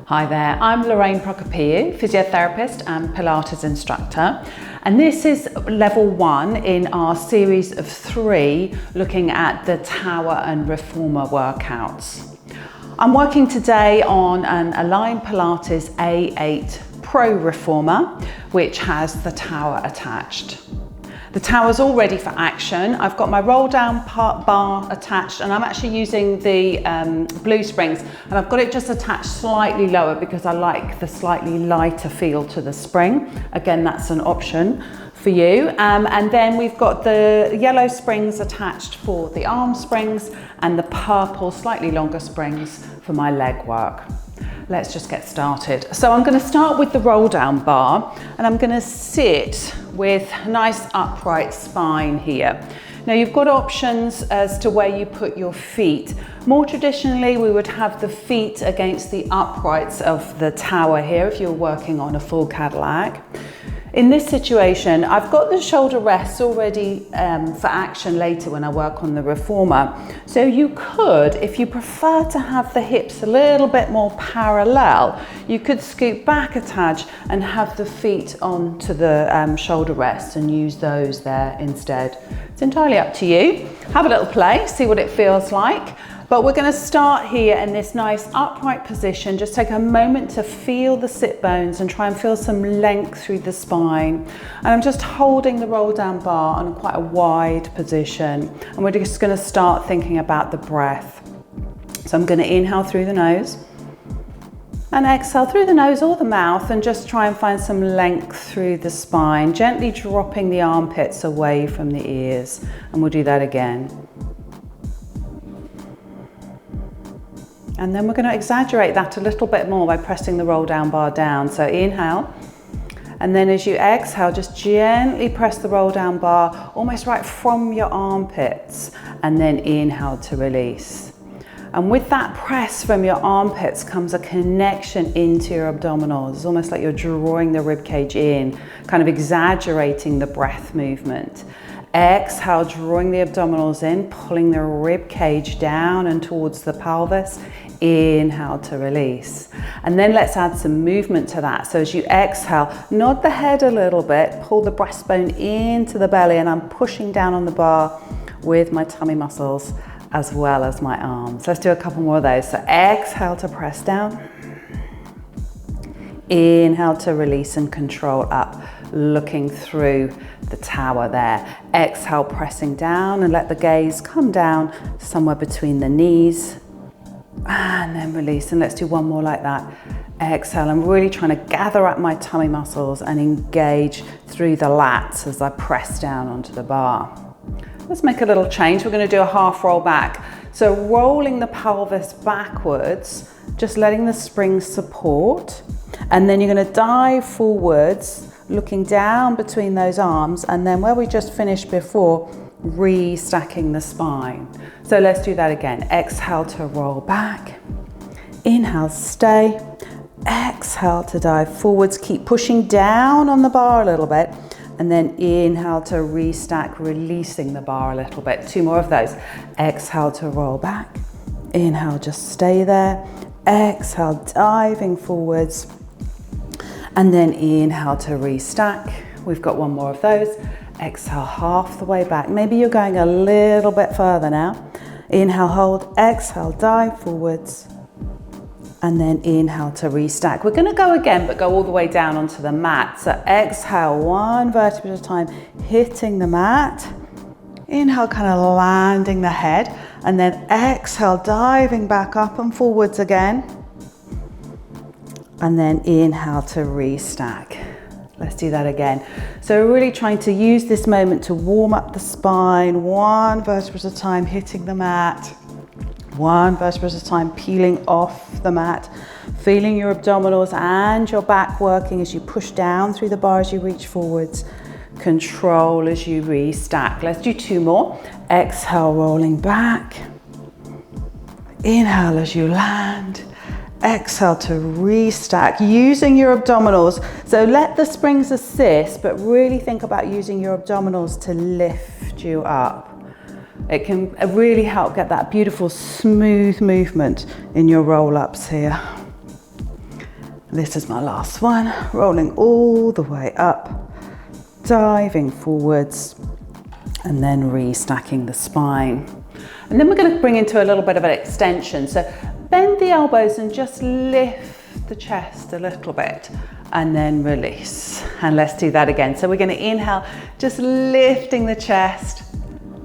Hi there, I'm Loraine Prokopiou, physiotherapist and Pilates instructor, and this is level 1 in our series of 3 looking at the Tower and Reformer workouts. I'm working today on an Align-Pilates A8-Pro Reformer, which has the tower attached. The tower's all ready for action. I've got my roll-down bar attached, and I'm actually using the blue springs, and I've got it just attached slightly lower because I like the slightly lighter feel to the spring. Again, that's an option for you. And then we've got the yellow springs attached for the arm springs and the purple, slightly longer springs for my leg work. Let's just get started. So I'm going to start with the roll down bar, and I'm going to sit with a nice upright spine here. Now you've got options as to where you put your feet. More traditionally, we would have the feet against the uprights of the tower here if you're working on a full Cadillac. In this situation, I've got the shoulder rests already for action later when I work on the reformer. So you could, if you prefer to have the hips a little bit more parallel, you could scoot back a touch and have the feet onto the shoulder rests and use those there instead. It's entirely up to you. Have a little play, see what it feels like. But we're going to start here in this nice upright position. Just take a moment to feel the sit bones and try and feel some length through the spine. And I'm just holding the roll down bar on quite a wide position. And we're just going to start thinking about the breath. So I'm going to inhale through the nose and exhale through the nose or the mouth, and just try and find some length through the spine, gently dropping the armpits away from the ears. And we'll do that again. And then we're going to exaggerate that a little bit more by pressing the roll down bar down. So inhale, and then as you exhale, just gently press the roll down bar almost right from your armpits, and then inhale to release. And with that press from your armpits comes a connection into your abdominals. It's almost like you're drawing the rib cage in, kind of exaggerating the breath movement. Exhale, drawing the abdominals in, pulling the rib cage down and towards the pelvis. Inhale to release. And then let's add some movement to that. So as you exhale, nod the head a little bit, pull the breastbone into the belly, and I'm pushing down on the bar with my tummy muscles as well as my arms. Let's do a couple more of those. So exhale to press down. Inhale to release and control up, looking through the tower there. Exhale, pressing down, and let the gaze come down somewhere between the knees. And then release, and let's do one more like that. Exhale, I'm really trying to gather up my tummy muscles and engage through the lats as I press down onto the bar. Let's make a little change. We're going to do a half roll back. So rolling the pelvis backwards, just letting the springs support. And then you're going to dive forwards, looking down between those arms, and then where we just finished before, re-stacking the spine. So let's do that again. Exhale to roll back. Inhale, stay. Exhale to dive forwards. Keep pushing down on the bar a little bit. And then inhale to restack, releasing the bar a little bit. 2 more of those. Exhale to roll back. Inhale, just stay there. Exhale, diving forwards. And then inhale to restack. We've got 1 more of those. Exhale, half the way back. Maybe you're going a little bit further now. Inhale, hold. Exhale, dive forwards. And then inhale to restack. We're going to go again, but go all the way down onto the mat. So exhale, 1 vertebra at a time, hitting the mat. Inhale, kind of landing the head. And then exhale, diving back up and forwards again. And then inhale to restack. Let's do that again. So we're really trying to use this moment to warm up the spine, 1 vertebra at a time, hitting the mat. 1 vertebra at a time, peeling off the mat. Feeling your abdominals and your back working as you push down through the bar as you reach forwards. Control as you restack. Let's do 2 more. Exhale, rolling back. Inhale as you land. Exhale to restack, using your abdominals. So let the springs assist, but really think about using your abdominals to lift you up. It can really help get that beautiful smooth movement in your roll-ups here. This is my last one, rolling all the way up, diving forwards, and then re-stacking the spine. And then we're going to bring into a little bit of an extension. So bend the elbows and just lift the chest a little bit, and then release. And let's do that again. So we're going to inhale, just lifting the chest,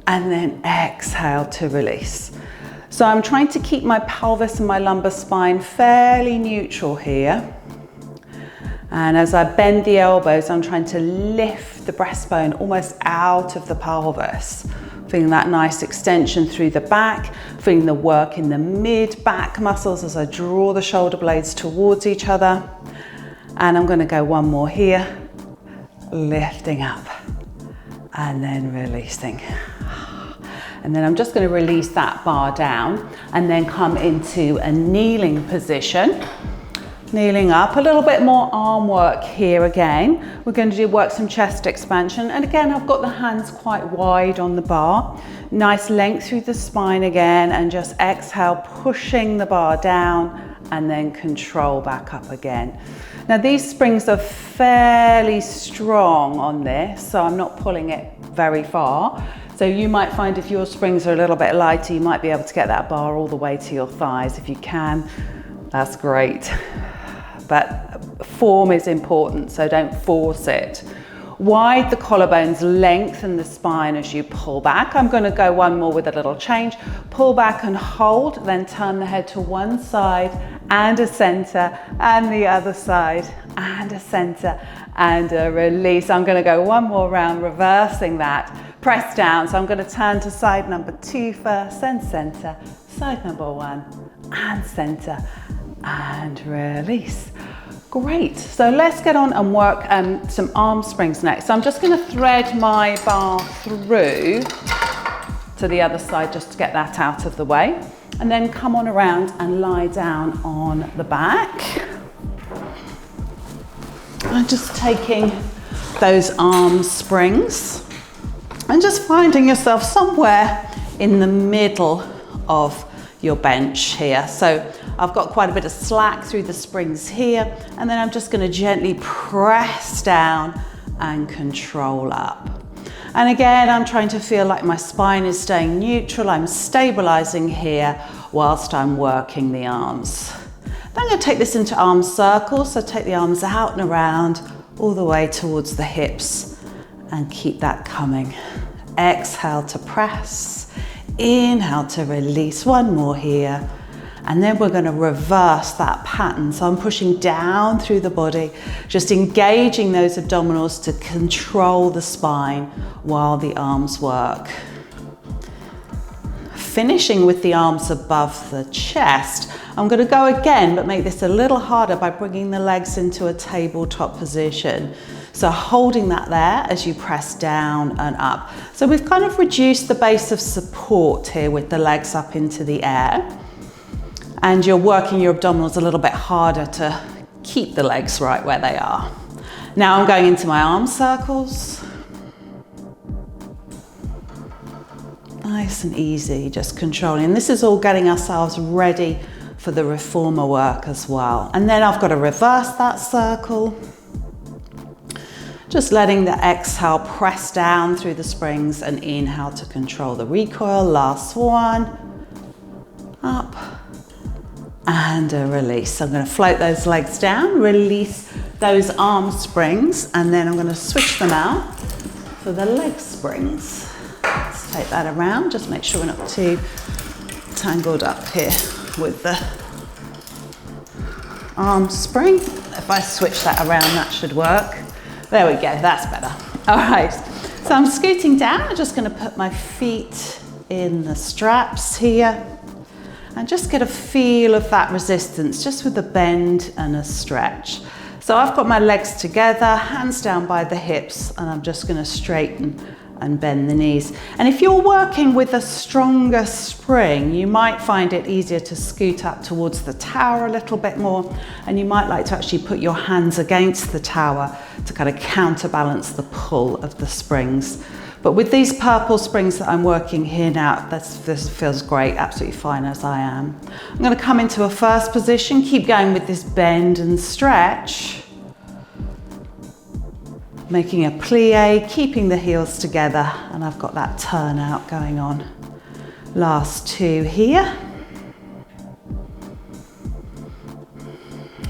and then exhale to release. So I'm trying to keep my pelvis and my lumbar spine fairly neutral here. And as I bend the elbows, I'm trying to lift the breastbone almost out of the pelvis. Feeling that nice extension through the back, feeling the work in the mid-back muscles as I draw the shoulder blades towards each other. And I'm going to go one more here, lifting up and then releasing. And then I'm just going to release that bar down and then come into a kneeling position. Kneeling up, a little bit more arm work here again. We're going to work some chest expansion. And again, I've got the hands quite wide on the bar. Nice length through the spine again, and just exhale, pushing the bar down and then control back up again. Now these springs are fairly strong on this, so I'm not pulling it very far. So you might find if your springs are a little bit lighter, you might be able to get that bar all the way to your thighs. If you can, that's great. But form is important, so don't force it. Wide the collarbones, lengthen the spine as you pull back. I'm going to go one more with a little change. Pull back and hold, then turn the head to one side and a center, and the other side and a center, and a release. I'm going to go one more round, reversing that. Press down, so I'm going to turn to side number 2 first, then center, side number 1 and center, and release. Great, so let's get on and work some arm springs next. So I'm just going to thread my bar through to the other side just to get that out of the way, and then come on around and lie down on the back. I'm just taking those arm springs and just finding yourself somewhere in the middle of your bench here. So I've got quite a bit of slack through the springs here, and then I'm just going to gently press down and control up. And again, I'm trying to feel like my spine is staying neutral. I'm stabilizing here whilst I'm working the arms. Then I'm going to take this into arm circles. So take the arms out and around all the way towards the hips and keep that coming. Exhale to press, inhale to release. One more here. And then we're going to reverse that pattern. So I'm pushing down through the body, just engaging those abdominals to control the spine while the arms work. Finishing with the arms above the chest, I'm going to go again, but make this a little harder by bringing the legs into a tabletop position. So holding that there as you press down and up. So we've kind of reduced the base of support here with the legs up into the air. And you're working your abdominals a little bit harder to keep the legs right where they are. Now I'm going into my arm circles. Nice and easy, just controlling. This is all getting ourselves ready for the reformer work as well. And then I've got to reverse that circle. Just letting the exhale press down through the springs and inhale to control the recoil. Last one. Up. And a release. So I'm going to float those legs down, release those arm springs, and then I'm going to switch them out for the leg springs. Let's take that around, just make sure we're not too tangled up here with the arm spring. If I switch that around, that should work. There we go, that's better. All right, so I'm scooting down. I'm just going to put my feet in the straps here. And just get a feel of that resistance, just with a bend and a stretch. So I've got my legs together, hands down by the hips, and I'm just going to straighten and bend the knees. And if you're working with a stronger spring, you might find it easier to scoot up towards the tower a little bit more, and you might like to actually put your hands against the tower to kind of counterbalance the pull of the springs. But with these purple springs that I'm working here now, this feels great, absolutely fine as I am. I'm going to come into a first position, keep going with this bend and stretch. Making a plie, keeping the heels together, and I've got that turnout going on. Last two here.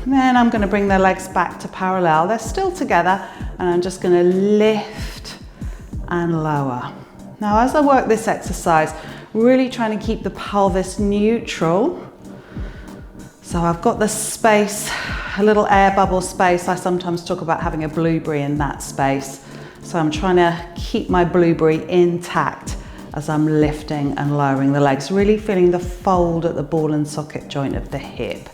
And then I'm going to bring the legs back to parallel. They're still together, and I'm just going to lift and lower. Now, as I work this exercise, really trying to keep the pelvis neutral. So I've got the space, a little air bubble space. I sometimes talk about having a blueberry in that space. So I'm trying to keep my blueberry intact as I'm lifting and lowering the legs, really feeling the fold at the ball and socket joint of the hip.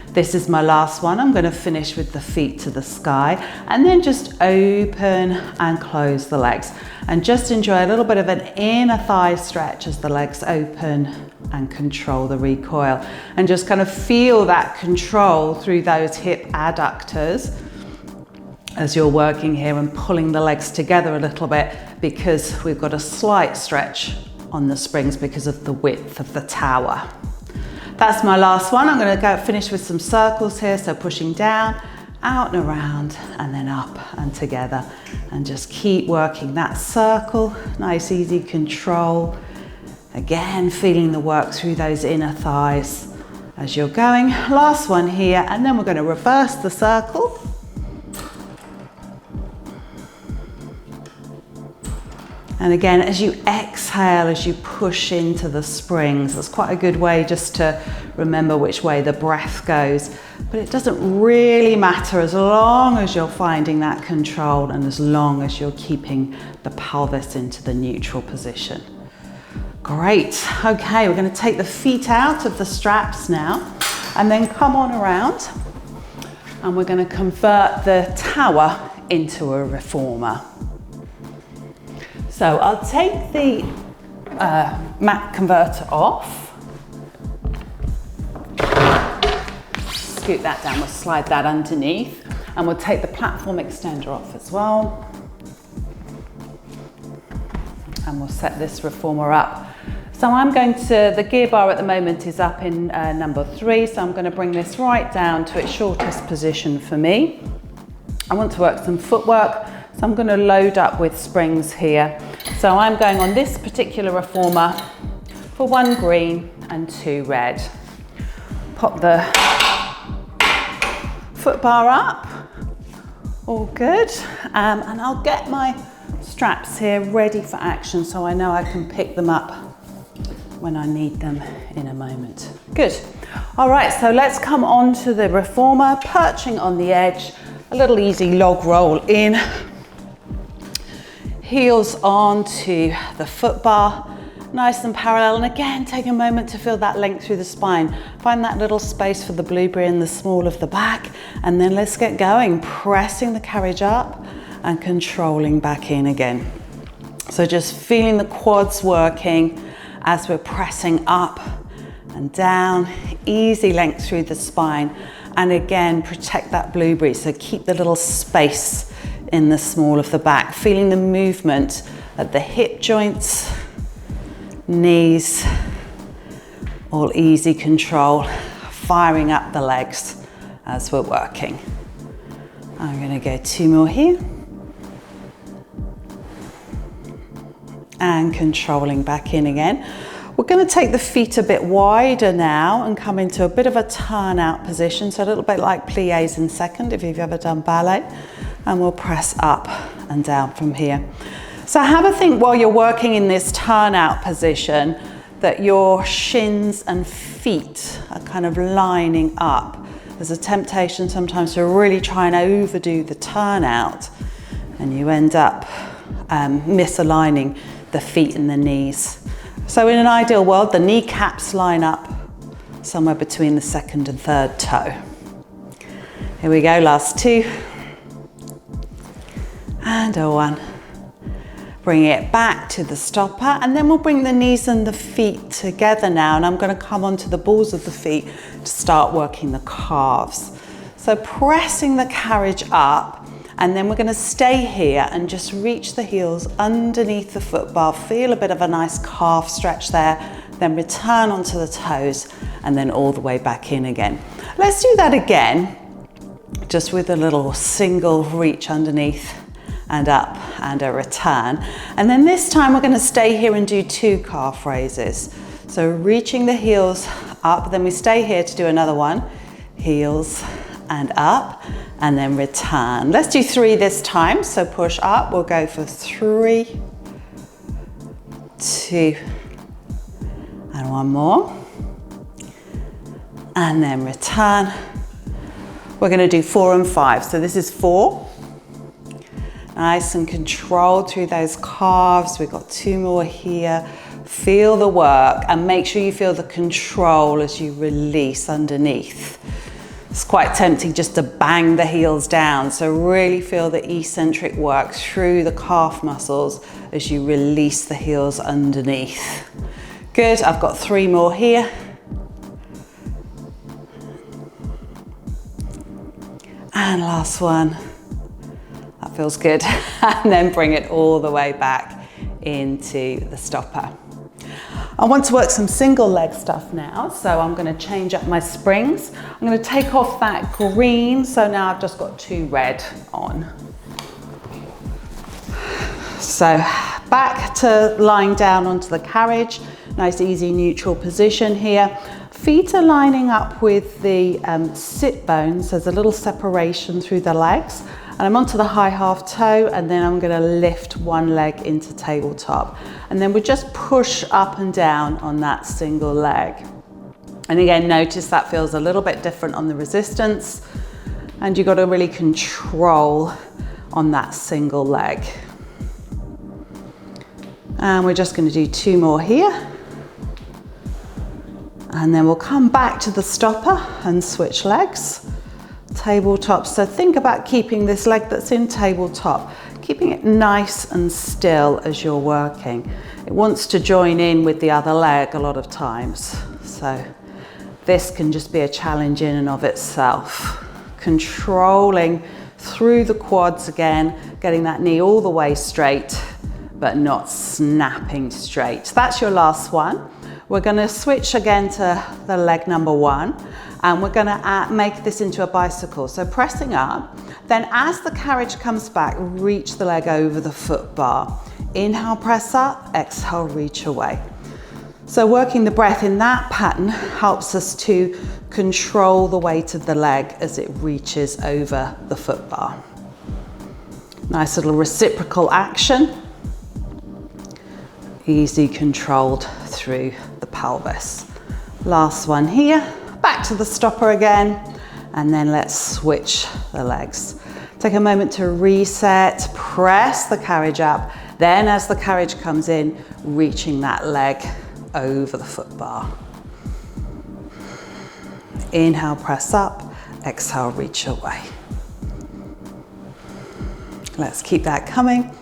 This is my last one. I'm going to finish with the feet to the sky and then just open and close the legs and just enjoy a little bit of an inner thigh stretch as the legs open and control the recoil, and just kind of feel that control through those hip adductors as you're working here and pulling the legs together a little bit, because we've got a slight stretch on the springs because of the width of the tower. That's my last one. I'm going to go finish with some circles here. So pushing down, out and around, and then up and together. And just keep working that circle. Nice, easy control. Again, feeling the work through those inner thighs as you're going. Last one here, and then we're going to reverse the circle. And again, as you exhale, as you push into the springs, that's quite a good way just to remember which way the breath goes. But it doesn't really matter as long as you're finding that control and as long as you're keeping the pelvis into the neutral position. Great. Okay, we're going to take the feet out of the straps now and then come on around, and we're going to convert the tower into a reformer. So I'll take the mat converter off, scoot that down, we'll slide that underneath, and we'll take the platform extender off as well. And we'll set this reformer up. So I'm going to, the gear bar at the moment is up in number 3, so I'm going to bring this right down to its shortest position for me. I want to work some footwork, so I'm going to load up with springs here. So I'm going on this particular reformer for 1 green and 2 red. Pop the foot bar up, all good, and I'll get my straps here ready for action so I know I can pick them up when I need them in a moment. Good. All right, so let's come on to the reformer, perching on the edge, a little easy log roll in. Heels onto the foot bar, nice and parallel, and again take a moment to feel that length through the spine. Find that little space for the blueberry in the small of the back, and then let's get going, pressing the carriage up and controlling back in again. So just feeling the quads working as we're pressing up and down, easy length through the spine, and again protect that blueberry, so keep the little space in the small of the back, feeling the movement at the hip joints, knees, all easy control, firing up the legs as we're working. I'm going to go 2 more here. And controlling back in again. We're going to take the feet a bit wider now and come into a bit of a turnout position, so a little bit like pliés in second if you've ever done ballet. And we'll press up and down from here. So have a think while you're working in this turnout position that your shins and feet are kind of lining up. There's a temptation sometimes to really try and overdo the turnout, and you end up misaligning the feet and the knees. So in an ideal world, the kneecaps line up somewhere between the 2nd and 3rd toe. Here we go, last 2. And a 1. Bring it back to the stopper, and then we'll bring the knees and the feet together now, and I'm going to come onto the balls of the feet to start working the calves. So pressing the carriage up And then we're going to stay here and just reach the heels underneath the foot bar. Feel a bit of a nice calf stretch there. Then return onto the toes and then all the way back in again. Let's do that again, just with a little single reach underneath and up and a return. And then this time we're going to stay here and do 2 calf raises. So reaching the heels up, then we stay here to do another one. Heels and up, and then return. Let's do 3 this time. So push up, we'll go for 3, 2, and 1 more. And then return. We're going to do 4 and 5. So this is 4. Nice and controlled through those calves. We've got 2 more here. Feel the work and make sure you feel the control as you release underneath. It's quite tempting just to bang the heels down. So really feel the eccentric work through the calf muscles as you release the heels underneath. Good. I've got 3 more here. And last one. That feels good. And then bring it all the way back into the stopper. I want to work some single leg stuff now, so I'm going to change up my springs. I'm going to take off that green, so now I've just got 2 red on. So back to lying down onto the carriage. Nice easy neutral position here. Feet are lining up with the sit bones. There's a little separation through the legs. And I'm onto the high half toe, and then I'm going to lift one leg into tabletop. And then we just push up and down on that single leg. And again, notice that feels a little bit different on the resistance. And you've got to really control on that single leg. And we're just going to do 2 more here. And then we'll come back to the stopper and switch legs. Tabletop. So think about keeping this leg that's in tabletop, keeping it nice and still as you're working. It wants to join in with the other leg a lot of times. So this can just be a challenge in and of itself. Controlling through the quads again, getting that knee all the way straight, but not snapping straight. That's your last one. We're going to switch again to the leg number 1, and we're going to make this into a bicycle. So pressing up, then as the carriage comes back, reach the leg over the foot bar. Inhale, press up, exhale, reach away. So working the breath in that pattern helps us to control the weight of the leg as it reaches over the foot bar. Nice little reciprocal action. Easy controlled through the pelvis. Last one here, back to the stopper again, and then let's switch the legs. Take a moment to reset, press the carriage up, then as the carriage comes in, reaching that leg over the foot bar. Inhale, press up, exhale, reach away. Let's keep that coming.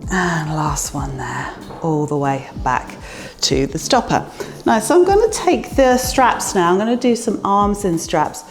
And last one there, all the way back to the stopper. Now, so I'm going to take the straps now. I'm going to do some arms in straps.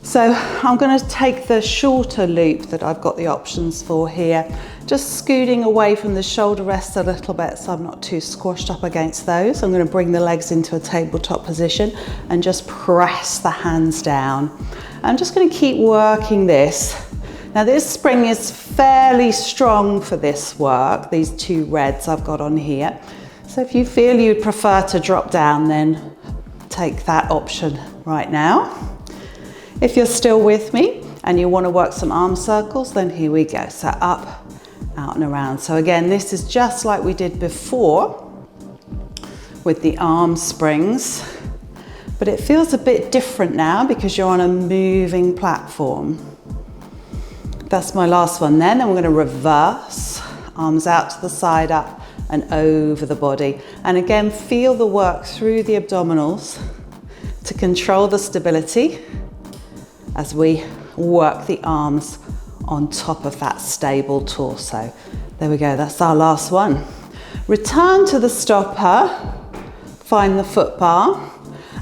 So I'm going to take the shorter loop that I've got the options for here, just scooting away from the shoulder rest a little bit so I'm not too squashed up against those. I'm going to bring the legs into a tabletop position and just press the hands down. I'm just going to keep working this. Now this spring is fairly strong for this work, these 2 reds I've got on here. So if you feel you'd prefer to drop down, then take that option right now. If you're still with me and you want to work some arm circles, then here we go. So up, out and around. So again, this is just like we did before with the arm springs, but it feels a bit different now because you're on a moving platform. That's my last one then we're going to reverse, arms out to the side, up and over the body. And again, feel the work through the abdominals to control the stability as we work the arms on top of that stable torso. There we go, that's our last one. Return to the stopper, find the foot bar,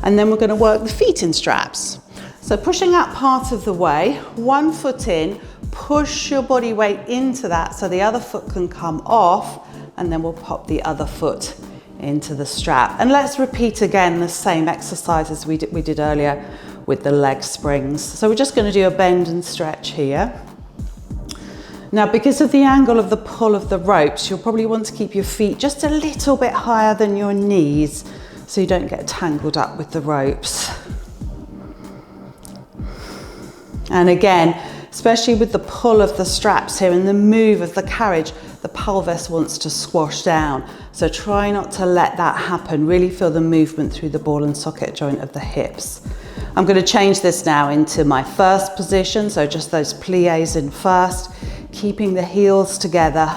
And then we're going to work the feet in straps. So pushing out part of the way, one foot in, push your body weight into that so the other foot can come off, and then we'll pop the other foot into the strap. And let's repeat again the same exercise as we did earlier with the leg springs. So we're just going to do a bend and stretch here. Now, because of the angle of the pull of the ropes, you'll probably want to keep your feet just a little bit higher than your knees so you don't get tangled up with the ropes. And again, especially with the pull of the straps here and the move of the carriage, the pelvis wants to squash down. So try not to let that happen. Really feel the movement through the ball and socket joint of the hips. I'm going to change this now into my first position. So just those pliés in first, keeping the heels together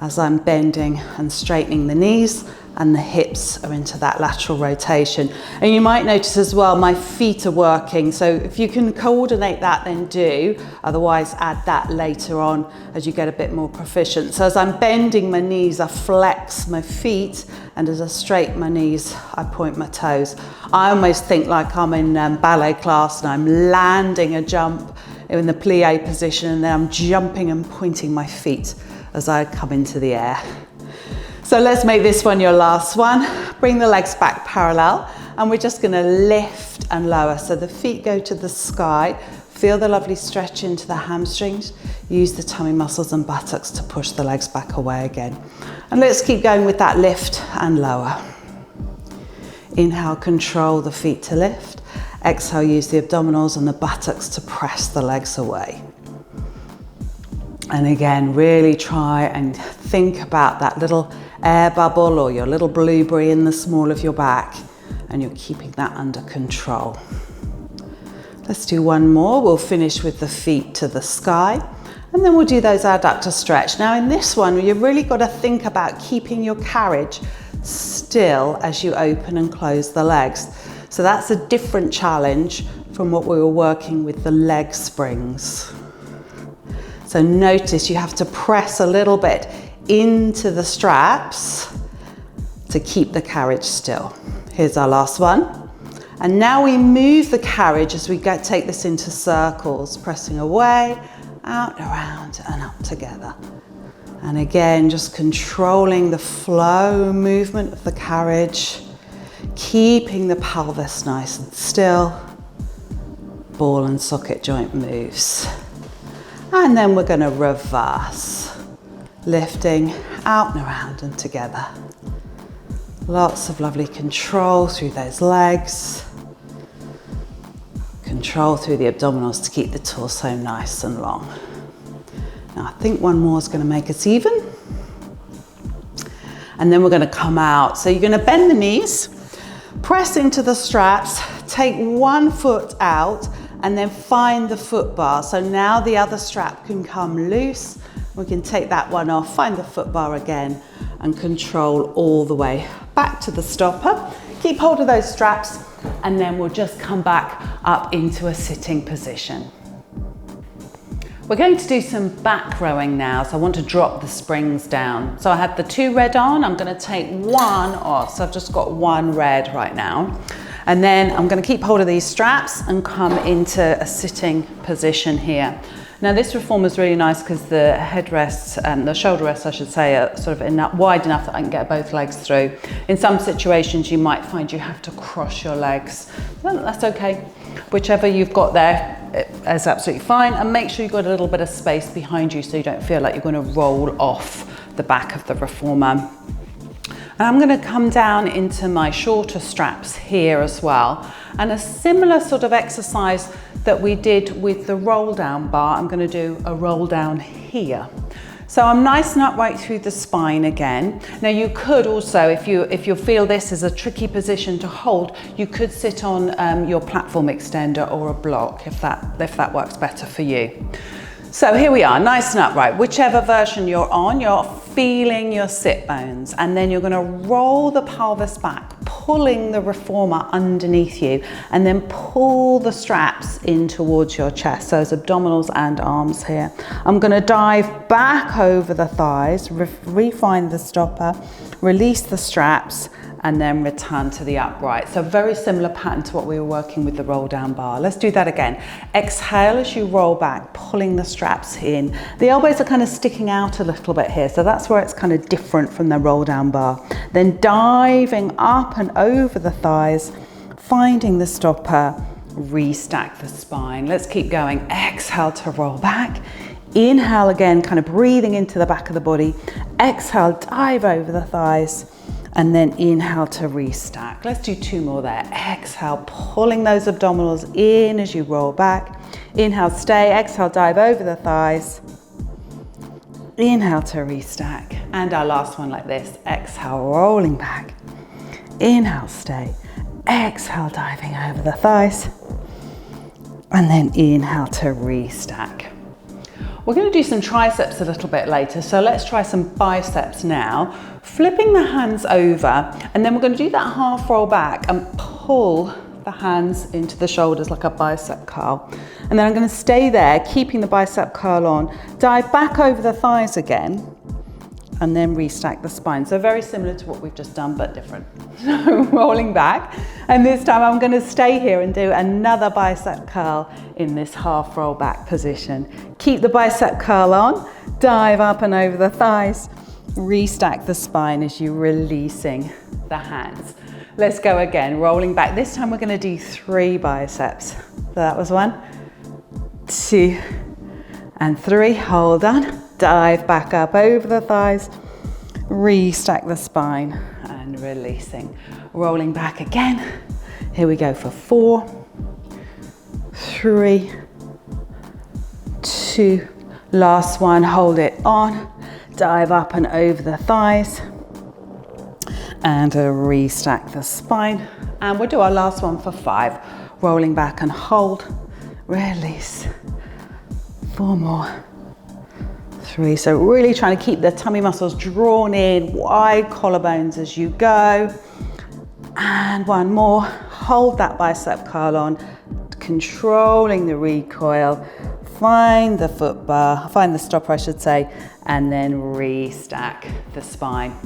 as I'm bending and straightening the knees, and the hips are into that lateral rotation. And you might notice as well, my feet are working. So if you can coordinate that, then do. Otherwise, add that later on as you get a bit more proficient. So as I'm bending my knees, I flex my feet, and as I straighten my knees, I point my toes. I almost think like I'm in ballet class and I'm landing a jump in the plie position, and then I'm jumping and pointing my feet as I come into the air. So let's make this one your last one. Bring the legs back parallel, and we're just going to lift and lower. So the feet go to the sky. Feel the lovely stretch into the hamstrings. Use the tummy muscles and buttocks to push the legs back away again. And let's keep going with that lift and lower. Inhale, control the feet to lift. Exhale, use the abdominals and the buttocks to press the legs away. And again, really try and think about that little air bubble or your little blueberry in the small of your back, and you're keeping that under control. Let's do one more. We'll finish with the feet to the sky, and then we'll do those adductor stretch. Now in this one, you've really got to think about keeping your carriage still as you open and close the legs. So that's a different challenge from what we were working with the leg springs. So notice you have to press a little bit into the straps to keep the carriage still. Here's our last one. And now we move the carriage as we take this into circles, pressing away, out, around, and up together. And again, just controlling the flow movement of the carriage, keeping the pelvis nice and still. Ball and socket joint moves. And then we're going to reverse, lifting out and around and together. Lots of lovely control through those legs. Control through the abdominals to keep the torso nice and long. Now I think one more is going to make us even. And then we're going to come out. So you're going to bend the knees, press into the straps, take one foot out, and then find the foot bar. So now the other strap can come loose. We can take that one off, find the foot bar again, and control all the way back to the stopper. Keep hold of those straps, and then we'll just come back up into a sitting position. We're going to do some back rowing now, so I want to drop the springs down. So I have the 2 red on, I'm going to take 1 off, so I've just got 1 red right now. And then I'm going to keep hold of these straps and come into a sitting position here. Now this reformer is really nice because the headrests and the shoulder rests, I should say, are sort of wide enough that I can get both legs through. In some situations you might find you have to cross your legs. Well, that's okay. Whichever you've got there is absolutely fine, and make sure you've got a little bit of space behind you so you don't feel like you're going to roll off the back of the reformer. And I'm going to come down into my shorter straps here as well. And a similar sort of exercise that we did with the roll down bar, I'm going to do a roll down here. So I'm nice and upright through the spine again. Now you could also, if you feel this is a tricky position to hold, you could sit on your platform extender or a block if that works better for you. So here we are, nice and upright. Whichever version you're on, you're feeling your sit bones, and then you're going to roll the pelvis back, pulling the reformer underneath you, and then pull the straps in towards your chest. So it's abdominals and arms here. I'm going to dive back over the thighs, refine the stopper, release the straps, and then return to the upright. So very similar pattern to what we were working with the roll down bar. Let's do that again. Exhale as you roll back, pulling the straps in. The elbows are kind of sticking out a little bit here, so that's where it's kind of different from the roll down bar. Then diving up and over the thighs, finding the stopper, restack the spine. Let's keep going. Exhale to roll back. Inhale again, kind of breathing into the back of the body. Exhale, dive over the thighs, and then inhale to restack. Let's do 2 more there. Exhale, pulling those abdominals in as you roll back. Inhale, stay. Exhale, dive over the thighs. Inhale to restack. And our last one like this. Exhale, rolling back. Inhale, stay. Exhale, diving over the thighs. And then inhale to restack. We're going to do some triceps a little bit later, so let's try some biceps now. Flipping the hands over, and then we're going to do that half roll back and pull the hands into the shoulders like a bicep curl. And then I'm going to stay there, keeping the bicep curl on, dive back over the thighs again, and then restack the spine. So very similar to what we've just done, but different. So rolling back, and this time I'm going to stay here and do another bicep curl in this half roll back position. Keep the bicep curl on, dive up and over the thighs, restack the spine as you're releasing the hands. Let's go again, rolling back. This time we're going to do 3 biceps. So that was 1, 2, and 3. Hold on. Dive back up over the thighs, restack the spine, and releasing. Rolling back again. Here we go for 4, 3, 2. Last one, hold it on. Dive up and over the thighs, and restack the spine. And we'll do our last one for 5. Rolling back and hold, release. 4 more. 3. So really trying to keep the tummy muscles drawn in, wide collarbones as you go. And 1 more. Hold that bicep curl on, controlling the recoil. Find the foot bar, find the stopper I should say, and then restack the spine.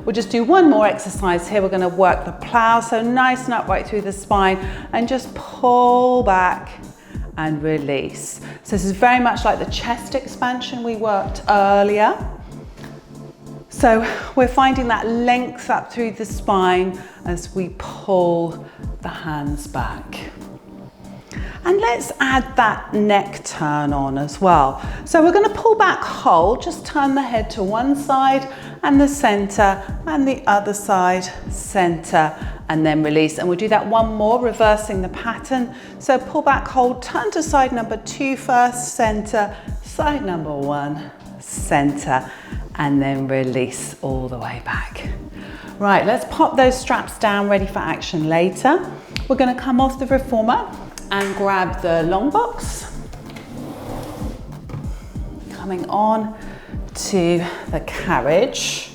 We'll just do 1 more exercise here. We're going to work the plow, so nice and upright through the spine, and just pull back and release. So this is very much like the chest expansion we worked earlier. So we're finding that length up through the spine as we pull the hands back. And let's add that neck turn on as well. So we're going to pull back, hold, just turn the head to one side and the center, and the other side, center, and then release. And we'll do that 1 more, reversing the pattern. So pull back, hold, turn to side number 2 first, center, side number 1, center, and then release all the way back. Right, let's pop those straps down, ready for action later. We're going to come off the reformer and grab the long box. Coming on to the carriage,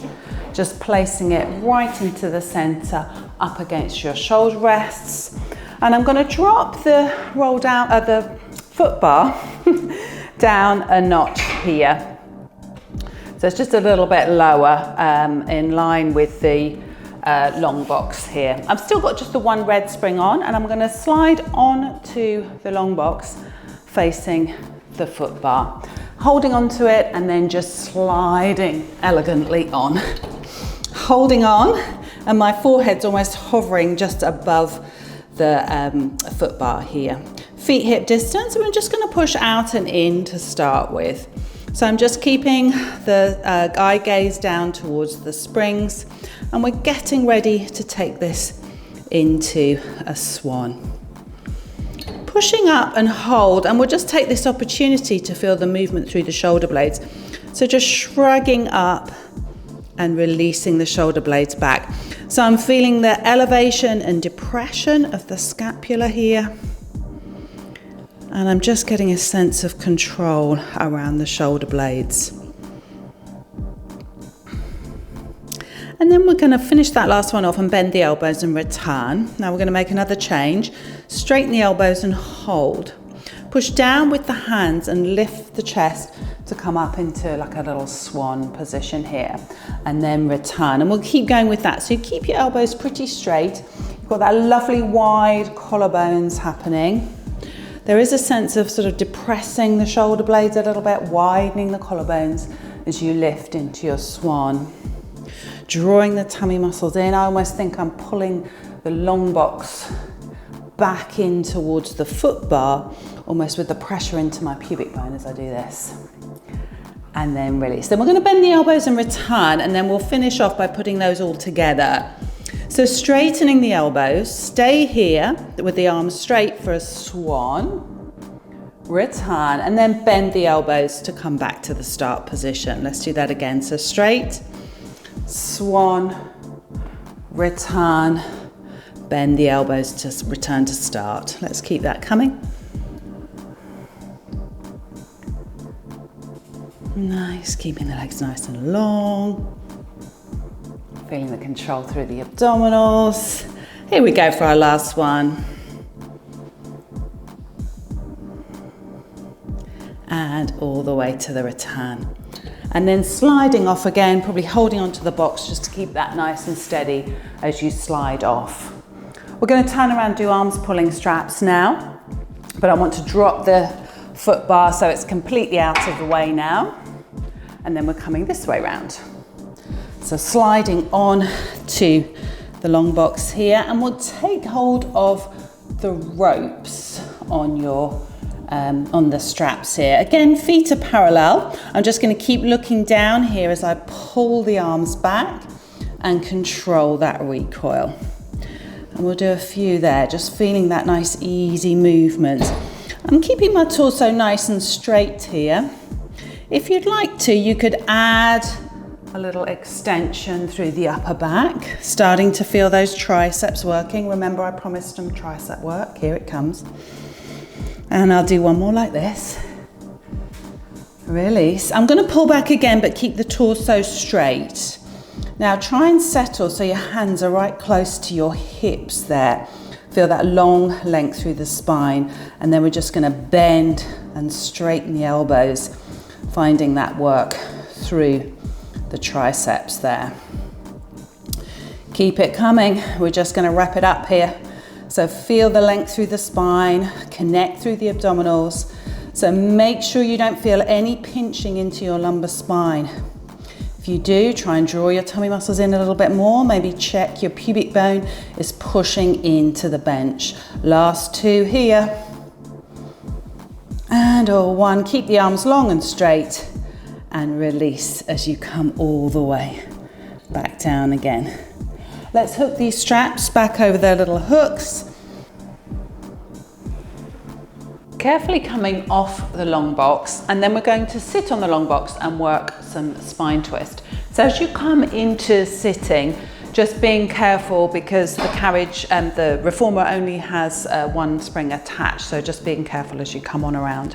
just placing it right into the center, up against your shoulder rests. And I'm going to drop the roll down, the foot bar down a notch here. So it's just a little bit lower in line with the long box here. I've still got just the 1 red spring on, and I'm going to slide on to the long box facing the foot bar, holding onto it and then just sliding elegantly on. Holding on, and my forehead's almost hovering just above the foot bar here. Feet hip distance, and we're just going to push out and in to start with. So I'm just keeping the eye gaze down towards the springs, and we're getting ready to take this into a swan. Pushing up and hold, and we'll just take this opportunity to feel the movement through the shoulder blades. So just shrugging up and releasing the shoulder blades back. So I'm feeling the elevation and depression of the scapula here. And I'm just getting a sense of control around the shoulder blades. And then we're going to finish that last one off and bend the elbows and return. Now we're going to make another change. Straighten the elbows and hold. Push down with the hands and lift the chest to come up into like a little swan position here, and then return. And we'll keep going with that. So you keep your elbows pretty straight. You've got that lovely wide collarbones happening. There is a sense of sort of depressing the shoulder blades a little bit, widening the collarbones as you lift into your swan. Drawing the tummy muscles in. I almost think I'm pulling the long box back in towards the foot bar, almost with the pressure into my pubic bone as I do this. And then release. Then we're going to bend the elbows and return, and then we'll finish off by putting those all together. So straightening the elbows, stay here with the arms straight for a swan, return, and then bend the elbows to come back to the start position. Let's do that again. So straight, swan, return, bend the elbows to return to start. Let's keep that coming. Nice, keeping the legs nice and long. Feeling the control through the abdominals. Here we go for our last one. And all the way to the return. And then sliding off again, probably holding onto the box just to keep that nice and steady as you slide off. We're going to turn around and do arms pulling straps now, but I want to drop the foot bar so it's completely out of the way now. And then we're coming this way round. So sliding on to the long box here, and we'll take hold of the ropes on your on the straps here. Again, feet are parallel. I'm just going to keep looking down here as I pull the arms back and control that recoil. And we'll do a few there, just feeling that nice easy movement. I'm keeping my torso nice and straight here. If you'd like to, you could add a little extension through the upper back, starting to feel those triceps working. Remember, I promised them tricep work. Here it comes. And I'll do one more like this. Release. I'm going to pull back again, but keep the torso straight. Now try and settle so your hands are right close to your hips there. Feel that long length through the spine, and then we're just going to bend and straighten the elbows, finding that work through the triceps there. Keep it coming. We're just going to wrap it up here. So feel the length through the spine, connect through the abdominals. So make sure you don't feel any pinching into your lumbar spine. If you do, try and draw your tummy muscles in a little bit more. Maybe check your pubic bone is pushing into the bench. Last two here. And one. Keep the arms long and straight and release as you come all the way back down again. Let's hook these straps back over their little hooks. Carefully coming off the long box, and then we're going to sit on the long box and work some spine twist. So as you come into sitting, just being careful because the carriage and the reformer only has one spring attached, so just being careful as you come on around.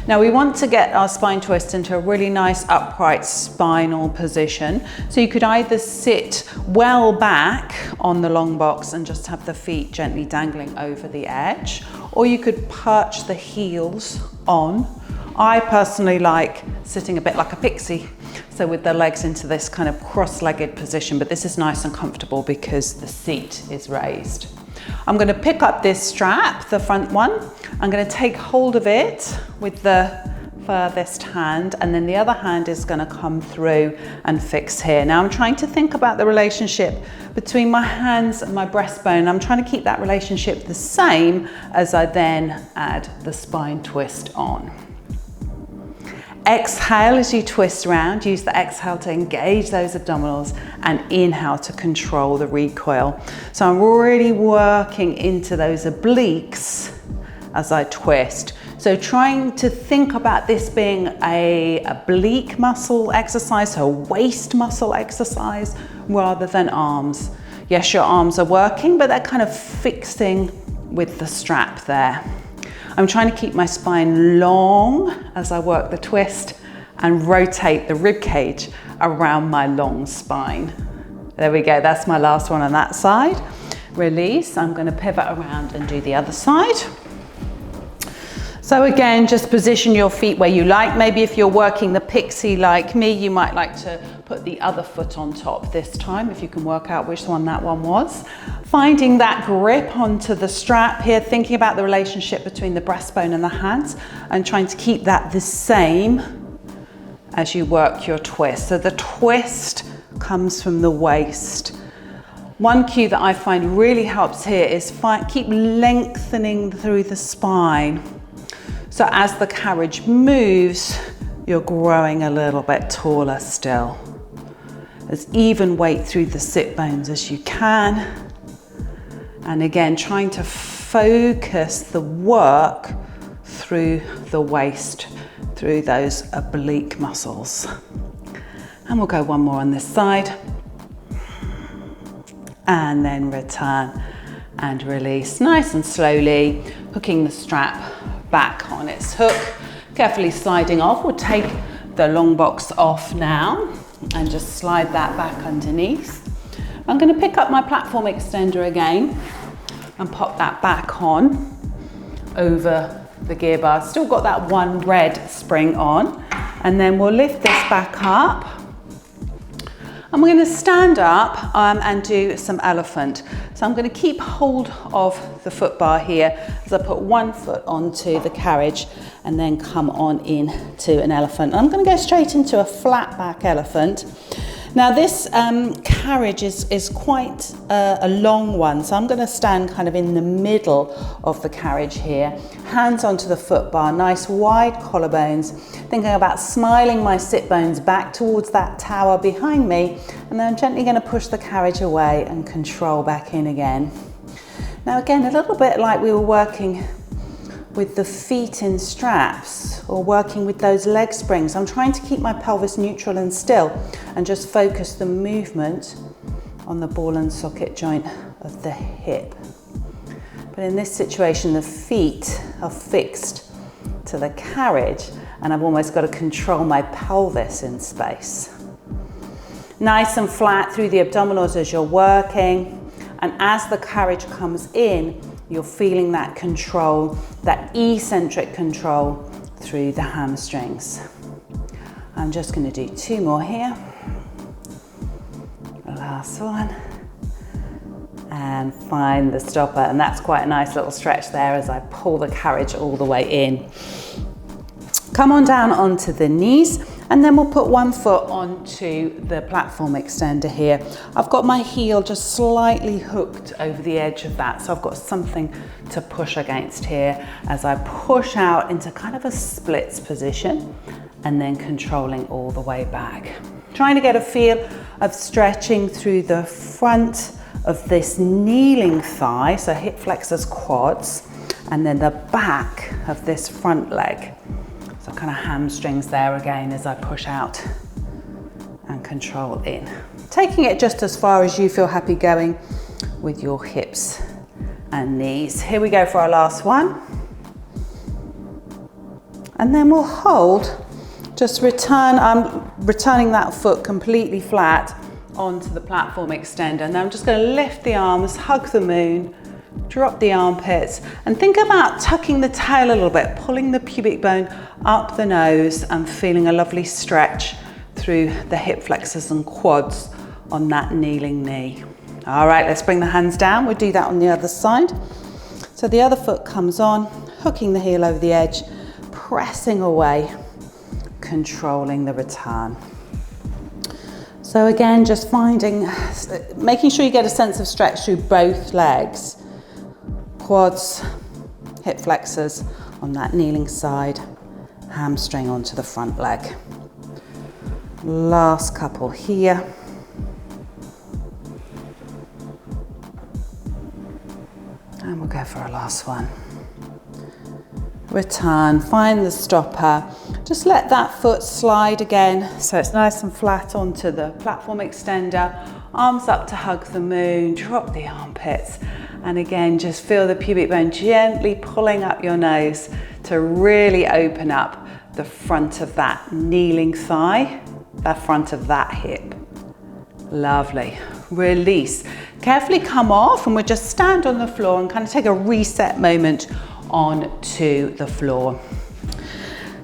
Now we want to get our spine twist into a really nice upright spinal position. So you could either sit well back on the long box and just have the feet gently dangling over the edge, or you could perch the heels on. I personally like sitting a bit like a pixie, so with the legs into this kind of cross-legged position, but this is nice and comfortable because the seat is raised. I'm going to pick up this strap, the front one. I'm going to take hold of it with the furthest hand, and then the other hand is going to come through and fix here. Now I'm trying to think about the relationship between my hands and my breastbone. I'm trying to keep that relationship the same as I then add the spine twist on. Exhale as you twist around. Use the exhale to engage those abdominals, and inhale to control the recoil. So I'm really working into those obliques as I twist. So trying to think about this being a oblique muscle exercise, so a waist muscle exercise, rather than arms. Yes, your arms are working, but they're kind of fixing with the strap there. I'm trying to keep my spine long as I work the twist and rotate the rib cage around my long spine. There we go, that's my last one on that side. Release, I'm going to pivot around and do the other side. So again, just position your feet where you like. Maybe if you're working the pixie like me, you might like to put the other foot on top this time, if you can work out which one that one was. Finding that grip onto the strap here, thinking about the relationship between the breastbone and the hands, and trying to keep that the same as you work your twist. So the twist comes from the waist. One cue that I find really helps here is keep lengthening through the spine. So as the carriage moves, you're growing a little bit taller still. As even weight through the sit bones as you can. And again, trying to focus the work through the waist, through those oblique muscles. And we'll go one more on this side. And then return and release nice and slowly, hooking the strap back on its hook, carefully sliding off. We'll take the long box off now and just slide that back underneath. I'm going to pick up my platform extender again and pop that back on over the gear bar. Still got that one red spring on, and then we'll lift this back up. And we're going to stand up and do some elephant. So I'm going to keep hold of the foot bar here as I put one foot onto the carriage and then come on in to an elephant. I'm going to go straight into a flat back elephant. Now this carriage is quite a long one, so I'm going to stand kind of in the middle of the carriage here, hands onto the foot bar, nice wide collarbones, thinking about smiling my sit bones back towards that tower behind me, and then I'm gently going to push the carriage away and control back in again. Now again, a little bit like we were working with the feet in straps or working with those leg springs. I'm trying to keep my pelvis neutral and still and just focus the movement on the ball and socket joint of the hip. But in this situation, the feet are fixed to the carriage and I've almost got to control my pelvis in space. Nice and flat through the abdominals as you're working, and as the carriage comes in, you're feeling that control, that eccentric control through the hamstrings. I'm just going to do two more here. Last one. And find the stopper. And that's quite a nice little stretch there as I pull the carriage all the way in. Come on down onto the knees, and then we'll put one foot onto the platform extender here. I've got my heel just slightly hooked over the edge of that, so I've got something to push against here as I push out into kind of a splits position and then controlling all the way back. Trying to get a feel of stretching through the front of this kneeling thigh, so hip flexors, quads, and then the back of this front leg. So kind of hamstrings there again as I push out and control in. Taking it just as far as you feel happy going with your hips and knees. Here we go for our last one. And then we'll hold, just return, I'm returning that foot completely flat onto the platform extender. And I'm just going to lift the arms, hug the moon, drop the armpits, and think about tucking the tail a little bit, pulling the pubic bone up the nose and feeling a lovely stretch through the hip flexors and quads on that kneeling knee. All right, let's bring the hands down. We'll do that on the other side. So the other foot comes on, hooking the heel over the edge, pressing away, controlling the return. So again, just making sure you get a sense of stretch through both legs. Quads, hip flexors on that kneeling side, hamstring onto the front leg. Last couple here. And we'll go for our last one. Return, find the stopper. Just let that foot slide again so it's nice and flat onto the platform extender. Arms up to hug the moon, drop the armpits. And again, just feel the pubic bone gently pulling up your nose to really open up the front of that kneeling thigh, the front of that hip. Lovely. Release. Carefully come off, and we'll just stand on the floor and kind of take a reset moment onto the floor.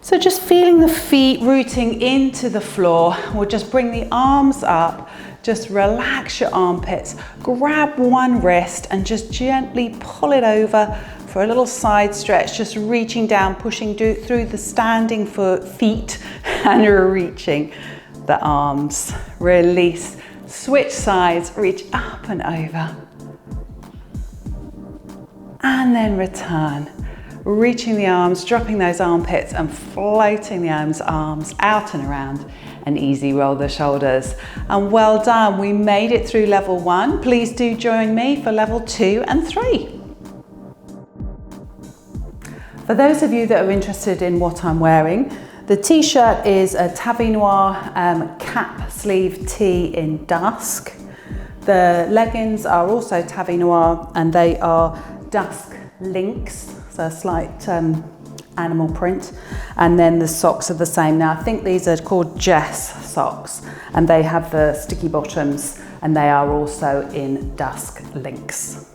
So just feeling the feet rooting into the floor. We'll just bring the arms up, just relax your armpits, grab one wrist and just gently pull it over for a little side stretch, just reaching down, pushing through the standing feet and reaching the arms. Release, switch sides, reach up and over. And then return. Reaching the arms, dropping those armpits and floating the arms out and around, and easy roll the shoulders. And well done, we made it through level 1. Please do join me for level 2 and 3. For those of you that are interested in what I'm wearing, the t-shirt is a Tavi Noir cap sleeve tee in dusk. The leggings are also Tavi Noir and they are dusk links. So a slight animal print, and then the socks are the same. Now I think these are called Jess socks and they have the sticky bottoms and they are also in dusk links.